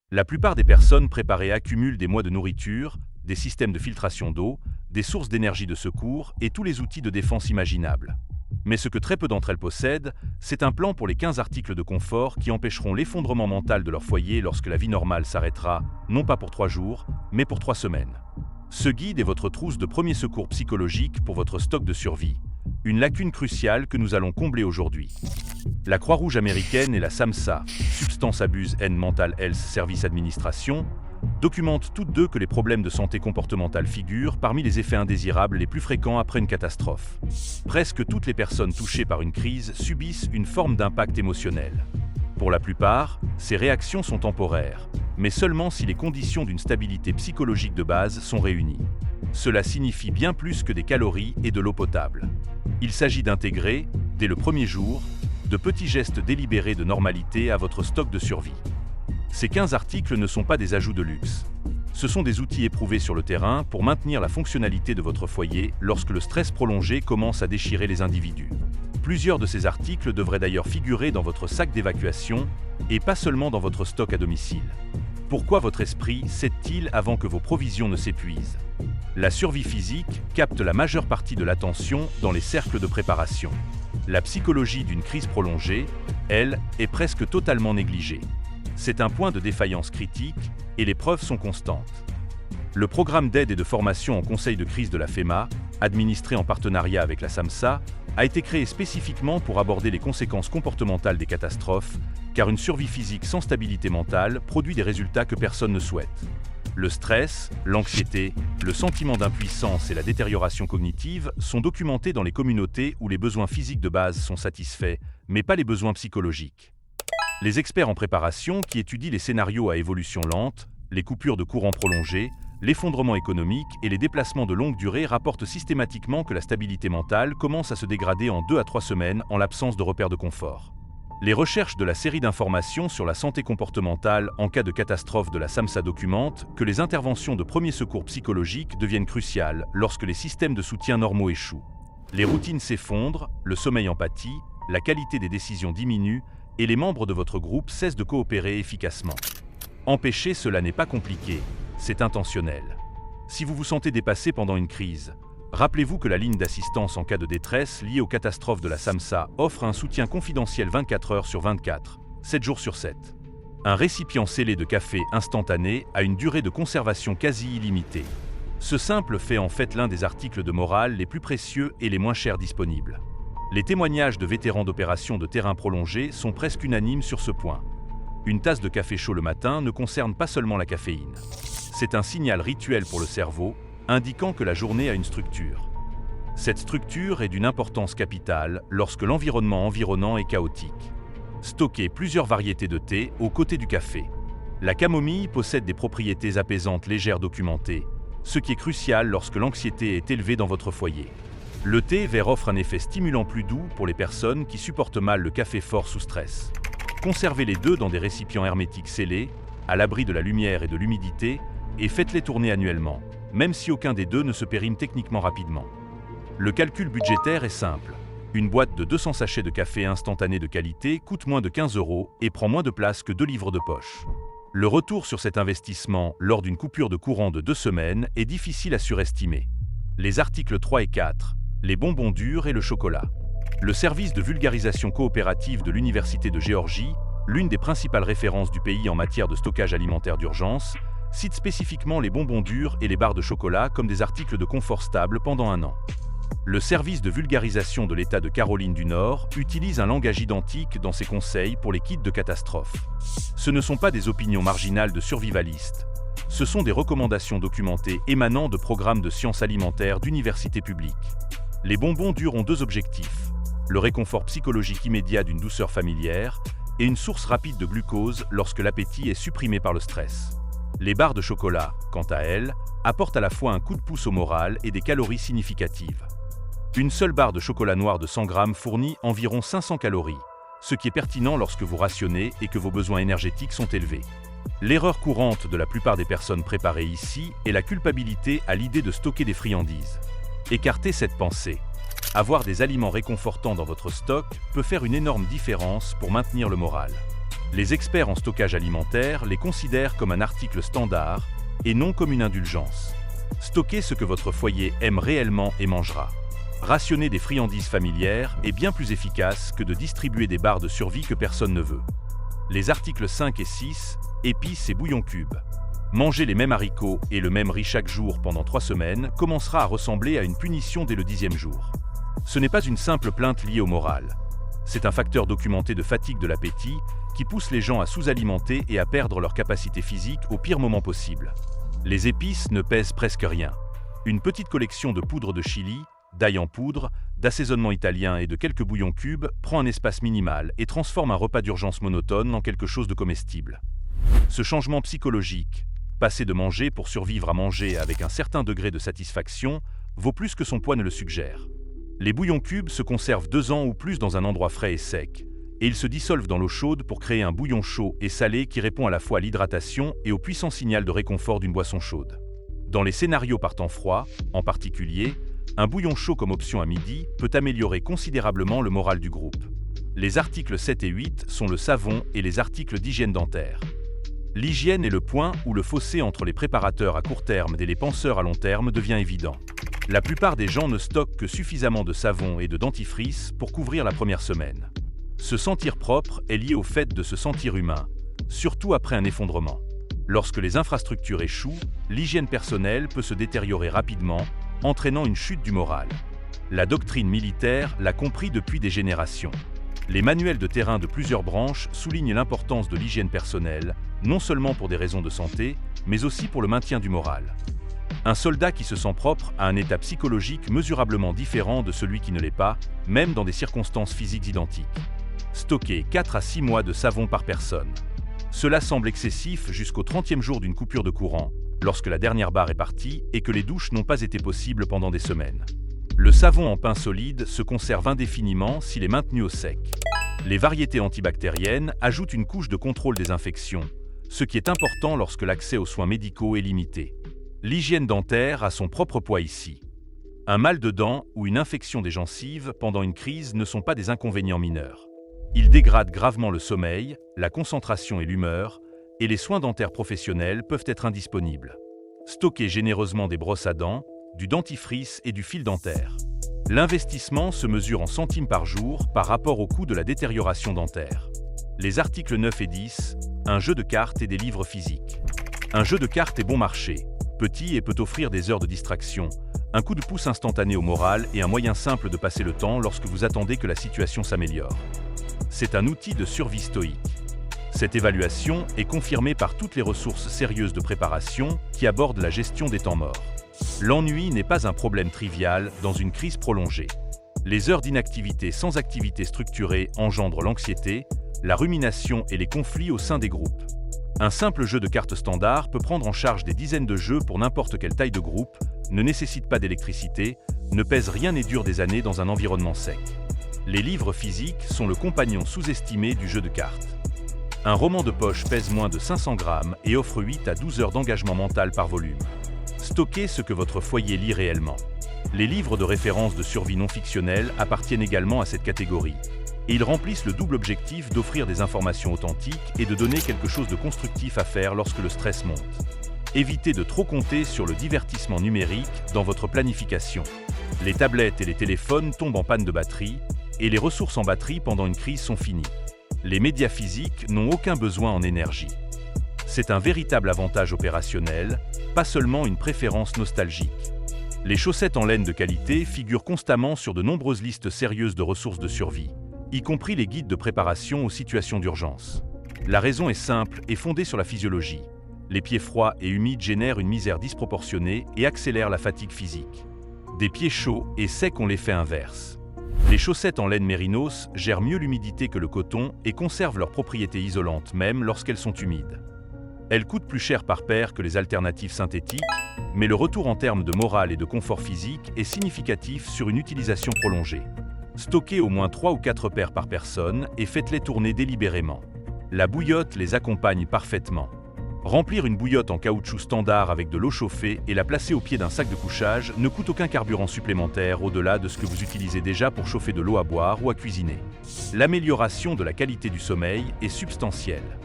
La plupart des personnes préparées accumulent des mois de nourriture, des systèmes de filtration d'eau, des sources d'énergie de secours et tous les outils de défense imaginables. Mais ce que très peu d'entre elles possèdent, c'est un plan pour les 15 articles de confort qui empêcheront l'effondrement mental de leur foyer lorsque la vie normale s'arrêtera, non pas pour 3 jours, mais pour 3 semaines. Ce guide est votre trousse de premier secours psychologique pour votre stock de survie, une lacune cruciale que nous allons combler aujourd'hui. La Croix-Rouge américaine et la SAMHSA, Substance Abuse and Mental Health Service Administration, documentent toutes deux que les problèmes de santé comportementale figurent parmi les effets indésirables les plus fréquents après une catastrophe. Presque toutes les personnes touchées par une crise subissent une forme d'impact émotionnel. Pour la plupart, ces réactions sont temporaires, mais seulement si les conditions d'une stabilité psychologique de base sont réunies. Cela signifie bien plus que des calories et de l'eau potable. Il s'agit d'intégrer, dès le premier jour, de petits gestes délibérés de normalité à votre stock de survie. Ces 15 articles ne sont pas des ajouts de luxe. Ce sont des outils éprouvés sur le terrain pour maintenir la fonctionnalité de votre foyer lorsque le stress prolongé commence à déchirer les individus. Plusieurs de ces articles devraient d'ailleurs figurer dans votre sac d'évacuation et pas seulement dans votre stock à domicile. Pourquoi votre esprit cède-t-il avant que vos provisions ne s'épuisent? La survie physique capte la majeure partie de l'attention dans les cercles de préparation. La psychologie d'une crise prolongée, elle, est presque totalement négligée. C'est un point de défaillance critique et les preuves sont constantes. Le programme d'aide et de formation en conseil de crise de la FEMA, administré en partenariat avec la SAMHSA, a été créé spécifiquement pour aborder les conséquences comportementales des catastrophes, car une survie physique sans stabilité mentale produit des résultats que personne ne souhaite. Le stress, l'anxiété, le sentiment d'impuissance et la détérioration cognitive sont documentés dans les communautés où les besoins physiques de base sont satisfaits, mais pas les besoins psychologiques. Les experts en préparation qui étudient les scénarios à évolution lente, les coupures de courant prolongées, l'effondrement économique et les déplacements de longue durée rapportent systématiquement que la stabilité mentale commence à se dégrader en 2 à 3 semaines en l'absence de repères de confort. Les recherches de la série d'informations sur la santé comportementale en cas de catastrophe de la SAMHSA documentent que les interventions de premier secours psychologique deviennent cruciales lorsque les systèmes de soutien normaux échouent. Les routines s'effondrent, le sommeil en pâtit, la qualité des décisions diminue et les membres de votre groupe cessent de coopérer efficacement. Empêcher cela n'est pas compliqué, c'est intentionnel. Si vous vous sentez dépassé pendant une crise, rappelez-vous que la ligne d'assistance en cas de détresse liée aux catastrophes de la SAMHSA offre un soutien confidentiel 24 heures sur 24, 7 jours sur 7. Un récipient scellé de café instantané a une durée de conservation quasi illimitée. Ce simple fait en fait l'un des articles de morale les plus précieux et les moins chers disponibles. Les témoignages de vétérans d'opérations de terrain prolongées sont presque unanimes sur ce point. Une tasse de café chaud le matin ne concerne pas seulement la caféine. C'est un signal rituel pour le cerveau, indiquant que la journée a une structure. Cette structure est d'une importance capitale lorsque l'environnement environnant est chaotique. Stockez plusieurs variétés de thé aux côtés du café. La camomille possède des propriétés apaisantes légères documentées, ce qui est crucial lorsque l'anxiété est élevée dans votre foyer. Le thé vert offre un effet stimulant plus doux pour les personnes qui supportent mal le café fort sous stress. Conservez les deux dans des récipients hermétiques scellés, à l'abri de la lumière et de l'humidité, et faites-les tourner annuellement, même si aucun des deux ne se périme techniquement rapidement. Le calcul budgétaire est simple. Une boîte de 200 sachets de café instantané de qualité coûte moins de 15 € et prend moins de place que 2 livres de poche. Le retour sur cet investissement lors d'une coupure de courant de 2 semaines est difficile à surestimer. Les articles 3 et 4, les bonbons durs et le chocolat. Le service de vulgarisation coopérative de l'Université de Géorgie, l'une des principales références du pays en matière de stockage alimentaire d'urgence, cite spécifiquement les bonbons durs et les barres de chocolat comme des articles de confort stable pendant 1 an. Le service de vulgarisation de l'État de Caroline du Nord utilise un langage identique dans ses conseils pour les kits de catastrophe. Ce ne sont pas des opinions marginales de survivalistes. Ce sont des recommandations documentées émanant de programmes de sciences alimentaires d'universités publiques. Les bonbons durs ont 2 objectifs: le réconfort psychologique immédiat d'une douceur familière et une source rapide de glucose lorsque l'appétit est supprimé par le stress. Les barres de chocolat, quant à elles, apportent à la fois un coup de pouce au moral et des calories significatives. Une seule barre de chocolat noir de 100 grammes fournit environ 500 calories, ce qui est pertinent lorsque vous rationnez et que vos besoins énergétiques sont élevés. L'erreur courante de la plupart des personnes préparées ici est la culpabilité à l'idée de stocker des friandises. Écartez cette pensée. Avoir des aliments réconfortants dans votre stock peut faire une énorme différence pour maintenir le moral. Les experts en stockage alimentaire les considèrent comme un article standard et non comme une indulgence. Stockez ce que votre foyer aime réellement et mangera. Rationner des friandises familières est bien plus efficace que de distribuer des barres de survie que personne ne veut. Les articles 5 et 6, épices et bouillon cube. Manger les mêmes haricots et le même riz chaque jour pendant 3 semaines commencera à ressembler à une punition dès le 10e jour. Ce n'est pas une simple plainte liée au moral. C'est un facteur documenté de fatigue de l'appétit qui pousse les gens à sous-alimenter et à perdre leur capacité physique au pire moment possible. Les épices ne pèsent presque rien. Une petite collection de poudre de chili, d'ail en poudre, d'assaisonnement italien et de quelques bouillons cubes prend un espace minimal et transforme un repas d'urgence monotone en quelque chose de comestible. Ce changement psychologique, passer de manger pour survivre à manger avec un certain degré de satisfaction, vaut plus que son poids ne le suggère. Les bouillons cubes se conservent 2 ans ou plus dans un endroit frais et sec, et ils se dissolvent dans l'eau chaude pour créer un bouillon chaud et salé qui répond à la fois à l'hydratation et au puissant signal de réconfort d'une boisson chaude. Dans les scénarios par temps froid, en particulier, un bouillon chaud comme option à midi peut améliorer considérablement le moral du groupe. Les articles 7 et 8 sont le savon et les articles d'hygiène dentaire. L'hygiène est le point où le fossé entre les préparateurs à court terme et les penseurs à long terme devient évident. La plupart des gens ne stockent que suffisamment de savon et de dentifrice pour couvrir la première semaine. Se sentir propre est lié au fait de se sentir humain, surtout après un effondrement. Lorsque les infrastructures échouent, l'hygiène personnelle peut se détériorer rapidement, entraînant une chute du moral. La doctrine militaire l'a compris depuis des générations. Les manuels de terrain de plusieurs branches soulignent l'importance de l'hygiène personnelle, non seulement pour des raisons de santé, mais aussi pour le maintien du moral. Un soldat qui se sent propre a un état psychologique mesurablement différent de celui qui ne l'est pas, même dans des circonstances physiques identiques. Stocker 4 à 6 mois de savon par personne. Cela semble excessif jusqu'au 30e jour d'une coupure de courant, lorsque la dernière barre est partie et que les douches n'ont pas été possibles pendant des semaines. Le savon en pain solide se conserve indéfiniment s'il est maintenu au sec. Les variétés antibactériennes ajoutent une couche de contrôle des infections, ce qui est important lorsque l'accès aux soins médicaux est limité. L'hygiène dentaire a son propre poids ici. Un mal de dents ou une infection des gencives pendant une crise ne sont pas des inconvénients mineurs. Ils dégradent gravement le sommeil, la concentration et l'humeur, et les soins dentaires professionnels peuvent être indisponibles. Stockez généreusement des brosses à dents, du dentifrice et du fil dentaire. L'investissement se mesure en centimes par jour par rapport au coût de la détérioration dentaire. Les articles 9 et 10, un jeu de cartes et des livres physiques. Un jeu de cartes est bon marché, petit et peut offrir des heures de distraction, un coup de pouce instantané au moral et un moyen simple de passer le temps lorsque vous attendez que la situation s'améliore. C'est un outil de survie stoïque. Cette évaluation est confirmée par toutes les ressources sérieuses de préparation qui abordent la gestion des temps morts. L'ennui n'est pas un problème trivial dans une crise prolongée. Les heures d'inactivité sans activité structurée engendrent l'anxiété, la rumination et les conflits au sein des groupes. Un simple jeu de cartes standard peut prendre en charge des dizaines de jeux pour n'importe quelle taille de groupe, ne nécessite pas d'électricité, ne pèse rien et dure des années dans un environnement sec. Les livres physiques sont le compagnon sous-estimé du jeu de cartes. Un roman de poche pèse moins de 500 grammes et offre 8 à 12 heures d'engagement mental par volume. Stockez ce que votre foyer lit réellement. Les livres de référence de survie non fictionnelle appartiennent également à cette catégorie. Et ils remplissent le double objectif d'offrir des informations authentiques et de donner quelque chose de constructif à faire lorsque le stress monte. Évitez de trop compter sur le divertissement numérique dans votre planification. Les tablettes et les téléphones tombent en panne de batterie et les ressources en batterie pendant une crise sont finies. Les médias physiques n'ont aucun besoin en énergie. C'est un véritable avantage opérationnel, pas seulement une préférence nostalgique. Les chaussettes en laine de qualité figurent constamment sur de nombreuses listes sérieuses de ressources de survie, y compris les guides de préparation aux situations d'urgence. La raison est simple et fondée sur la physiologie. Les pieds froids et humides génèrent une misère disproportionnée et accélèrent la fatigue physique. Des pieds chauds et secs ont l'effet inverse. Les chaussettes en laine mérinos gèrent mieux l'humidité que le coton et conservent leurs propriétés isolantes même lorsqu'elles sont humides. Elles coûtent plus cher par paire que les alternatives synthétiques, mais le retour en termes de morale et de confort physique est significatif sur une utilisation prolongée. Stockez au moins 3 ou 4 paires par personne et faites-les tourner délibérément. La bouillotte les accompagne parfaitement. Remplir une bouillotte en caoutchouc standard avec de l'eau chauffée et la placer au pied d'un sac de couchage ne coûte aucun carburant supplémentaire au-delà de ce que vous utilisez déjà pour chauffer de l'eau à boire ou à cuisiner. L'amélioration de la qualité du sommeil est substantielle.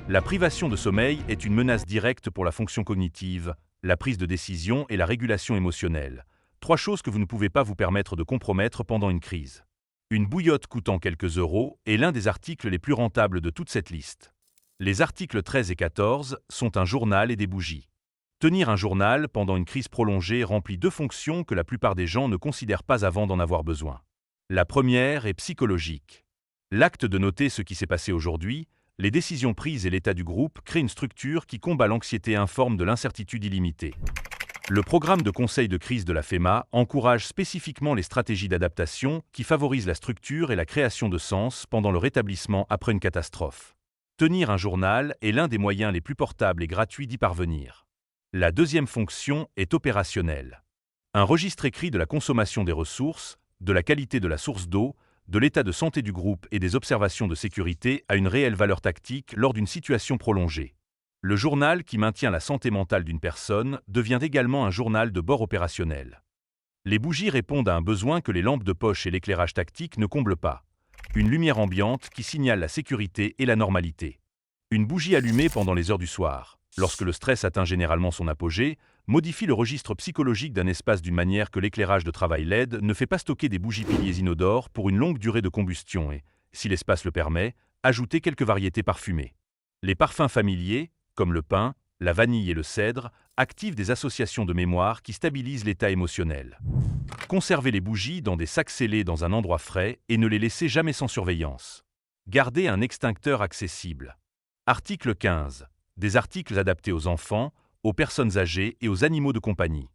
La privation de sommeil est une menace directe pour la fonction cognitive, la prise de décision et la régulation émotionnelle. 3 choses que vous ne pouvez pas vous permettre de compromettre pendant une crise. Une bouillotte coûtant quelques euros est l'un des articles les plus rentables de toute cette liste. Les articles 13 et 14 sont un journal et des bougies. Tenir un journal pendant une crise prolongée remplit 2 fonctions que la plupart des gens ne considèrent pas avant d'en avoir besoin. La première est psychologique. L'acte de noter ce qui s'est passé aujourd'hui, les décisions prises et l'état du groupe créent une structure qui combat l'anxiété informe de l'incertitude illimitée. Le programme de conseil de crise de la FEMA encourage spécifiquement les stratégies d'adaptation qui favorisent la structure et la création de sens pendant le rétablissement après une catastrophe. Tenir un journal est l'un des moyens les plus portables et gratuits d'y parvenir. La deuxième fonction est opérationnelle. Un registre écrit de la consommation des ressources, de la qualité de la source d'eau, de l'état de santé du groupe et des observations de sécurité a une réelle valeur tactique lors d'une situation prolongée. Le journal qui maintient la santé mentale d'une personne devient également un journal de bord opérationnel. Les bougies répondent à un besoin que les lampes de poche et l'éclairage tactique ne comblent pas. Une lumière ambiante qui signale la sécurité et la normalité. Une bougie allumée pendant les heures du soir, lorsque le stress atteint généralement son apogée, modifie le registre psychologique d'un espace d'une manière que l'éclairage de travail LED ne fait pas stocker des bougies piliers inodores pour une longue durée de combustion et, si l'espace le permet, ajouter quelques variétés parfumées. Les parfums familiers, comme le pin, la vanille et le cèdre, activent des associations de mémoire qui stabilisent l'état émotionnel. Conservez les bougies dans des sacs scellés dans un endroit frais et ne les laissez jamais sans surveillance. Gardez un extincteur accessible. Article 15. Des articles adaptés aux enfants, aux personnes âgées et aux animaux de compagnie.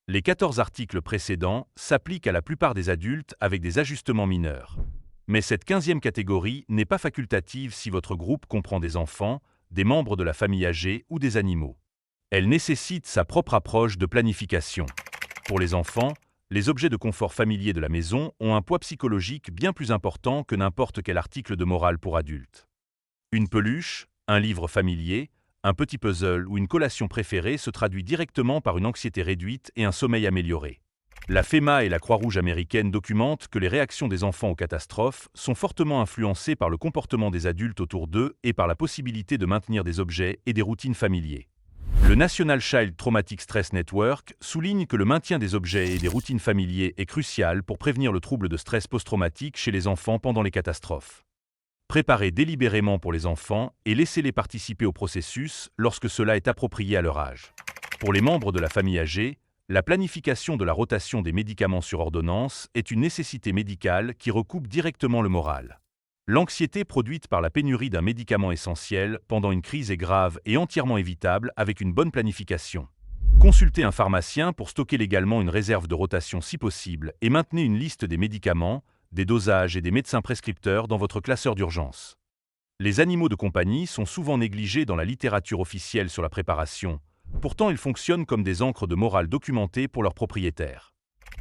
Les 14 articles précédents s'appliquent à la plupart des adultes avec des ajustements mineurs. Mais cette 15e catégorie n'est pas facultative si votre groupe comprend des enfants, des membres de la famille âgée ou des animaux. Elle nécessite sa propre approche de planification. Pour les enfants, les objets de confort familier de la maison ont un poids psychologique bien plus important que n'importe quel article de morale pour adultes. Une peluche, un livre familier, un petit puzzle ou une collation préférée se traduit directement par une anxiété réduite et un sommeil amélioré. La FEMA et la Croix-Rouge américaine documentent que les réactions des enfants aux catastrophes sont fortement influencées par le comportement des adultes autour d'eux et par la possibilité de maintenir des objets et des routines familiers. Le National Child Traumatic Stress Network souligne que le maintien des objets et des routines familiers est crucial pour prévenir le trouble de stress post-traumatique chez les enfants pendant les catastrophes. Préparez délibérément pour les enfants et laissez-les participer au processus lorsque cela est approprié à leur âge. Pour les membres de la famille âgée, la planification de la rotation des médicaments sur ordonnance est une nécessité médicale qui recoupe directement le moral. L'anxiété produite par la pénurie d'un médicament essentiel pendant une crise est grave et entièrement évitable avec une bonne planification. Consultez un pharmacien pour stocker légalement une réserve de rotation si possible et maintenez une liste des médicaments, des dosages et des médecins prescripteurs dans votre classeur d'urgence. Les animaux de compagnie sont souvent négligés dans la littérature officielle sur la préparation. Pourtant, ils fonctionnent comme des encres de morale documentées pour leurs propriétaires.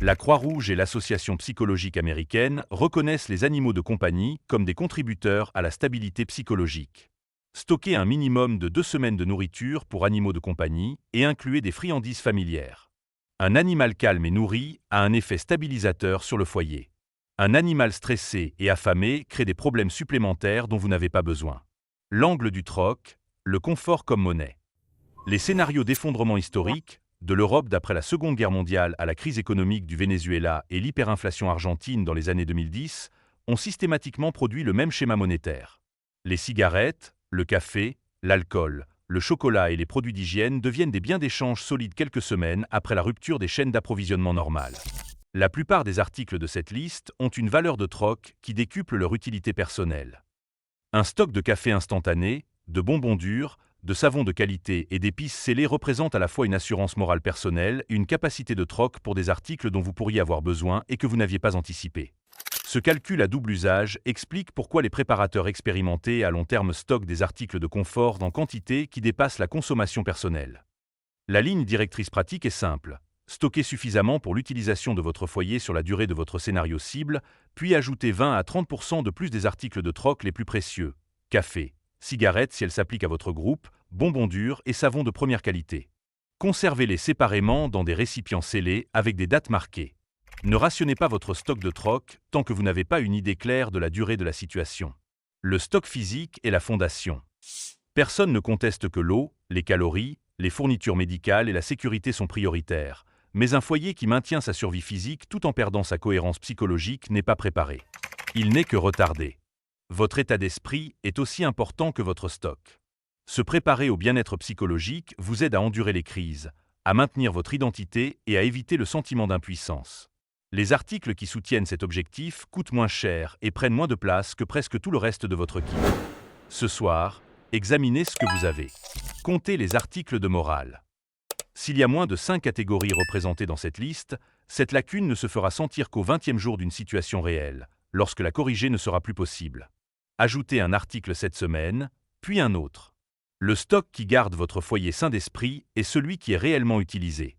La Croix-Rouge et l'Association psychologique américaine reconnaissent les animaux de compagnie comme des contributeurs à la stabilité psychologique. Stockez un minimum de 2 semaines de nourriture pour animaux de compagnie et incluez des friandises familières. Un animal calme et nourri a un effet stabilisateur sur le foyer. Un animal stressé et affamé crée des problèmes supplémentaires dont vous n'avez pas besoin. L'angle du troc, le confort comme monnaie. Les scénarios d'effondrement historique, de l'Europe d'après la Seconde Guerre mondiale à la crise économique du Venezuela et l'hyperinflation argentine dans les années 2010, ont systématiquement produit le même schéma monétaire. Les cigarettes, le café, l'alcool, le chocolat et les produits d'hygiène deviennent des biens d'échange solides quelques semaines après la rupture des chaînes d'approvisionnement normales. La plupart des articles de cette liste ont une valeur de troc qui décuple leur utilité personnelle. Un stock de café instantané, de bonbons durs, de savons de qualité et d'épices scellées représentent à la fois une assurance morale personnelle et une capacité de troc pour des articles dont vous pourriez avoir besoin et que vous n'aviez pas anticipé. Ce calcul à double usage explique pourquoi les préparateurs expérimentés à long terme stockent des articles de confort en quantité qui dépassent la consommation personnelle. La ligne directrice pratique est simple. Stockez suffisamment pour l'utilisation de votre foyer sur la durée de votre scénario cible, puis ajoutez 20 à 30% de plus des articles de troc les plus précieux. Café, cigarettes si elles s'appliquent à votre groupe, bonbons durs et savons de première qualité. Conservez-les séparément dans des récipients scellés avec des dates marquées. Ne rationnez pas votre stock de troc tant que vous n'avez pas une idée claire de la durée de la situation. Le stock physique est la fondation. Personne ne conteste que l'eau, les calories, les fournitures médicales et la sécurité sont prioritaires, mais un foyer qui maintient sa survie physique tout en perdant sa cohérence psychologique n'est pas préparé. Il n'est que retardé. Votre état d'esprit est aussi important que votre stock. Se préparer au bien-être psychologique vous aide à endurer les crises, à maintenir votre identité et à éviter le sentiment d'impuissance. Les articles qui soutiennent cet objectif coûtent moins cher et prennent moins de place que presque tout le reste de votre kit. Ce soir, examinez ce que vous avez. Comptez les articles de morale. S'il y a moins de 5 catégories représentées dans cette liste, cette lacune ne se fera sentir qu'au 20e jour d'une situation réelle, lorsque la corriger ne sera plus possible. Ajoutez un article cette semaine, puis un autre. Le stock qui garde votre foyer sain d'esprit est celui qui est réellement utilisé.